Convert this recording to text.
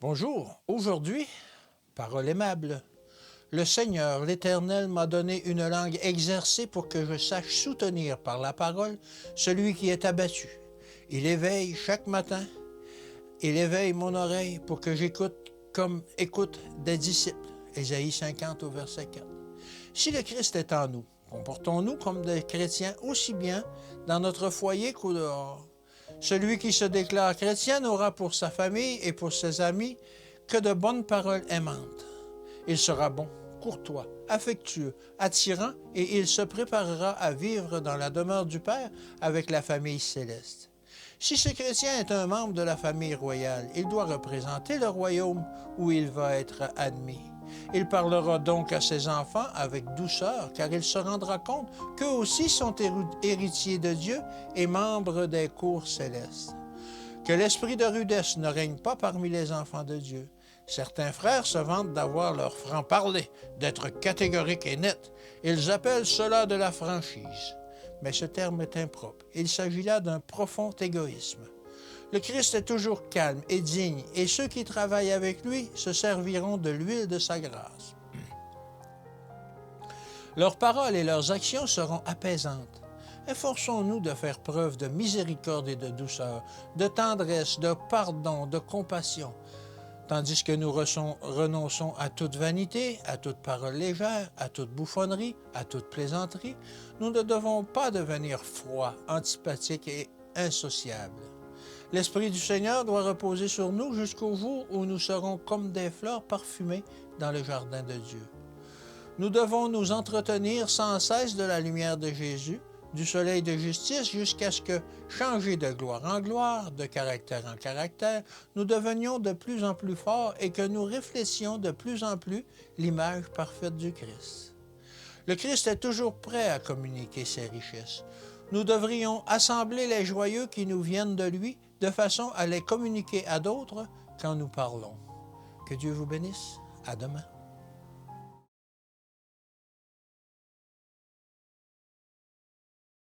Bonjour, aujourd'hui, parole aimable. Le Seigneur, l'Éternel, m'a donné une langue exercée pour que je sache soutenir par la parole celui qui est abattu. Il éveille chaque matin, il éveille mon oreille pour que j'écoute comme écoute des disciples. Ésaïe 50 au verset 4. Si le Christ est en nous, comportons-nous comme des chrétiens aussi bien dans notre foyer qu'au dehors. Celui qui se déclare chrétien n'aura pour sa famille et pour ses amis que de bonnes paroles aimantes. Il sera bon, courtois, affectueux, attirant et il se préparera à vivre dans la demeure du Père avec la famille céleste. Si ce chrétien est un membre de la famille royale, il doit représenter le royaume où il va être admis. Il parlera donc à ses enfants avec douceur, car il se rendra compte qu'eux aussi sont héritiers de Dieu et membres des cours célestes. Que l'esprit de rudesse ne règne pas parmi les enfants de Dieu. Certains frères se vantent d'avoir leur franc-parler, d'être catégoriques et nets. Ils appellent cela de la franchise. Mais ce terme est impropre. Il s'agit là d'un profond égoïsme. Le Christ est toujours calme et digne, et ceux qui travaillent avec lui se serviront de l'huile de sa grâce. Leurs paroles et leurs actions seront apaisantes. Efforçons-nous de faire preuve de miséricorde et de douceur, de tendresse, de pardon, de compassion, tandis que nous renonçons à toute vanité, à toute parole légère, à toute bouffonnerie, à toute plaisanterie. Nous ne devons pas devenir froids, antipathiques et insociables. L'Esprit du Seigneur doit reposer sur nous jusqu'au jour où nous serons comme des fleurs parfumées dans le jardin de Dieu. Nous devons nous entretenir sans cesse de la lumière de Jésus, du soleil de justice, jusqu'à ce que, changés de gloire en gloire, de caractère en caractère, nous devenions de plus en plus forts et que nous reflétions de plus en plus l'image parfaite du Christ. Le Christ est toujours prêt à communiquer ses richesses. Nous devrions assembler les joyeux qui nous viennent de lui, de façon à les communiquer à d'autres quand nous parlons. Que Dieu vous bénisse. À demain.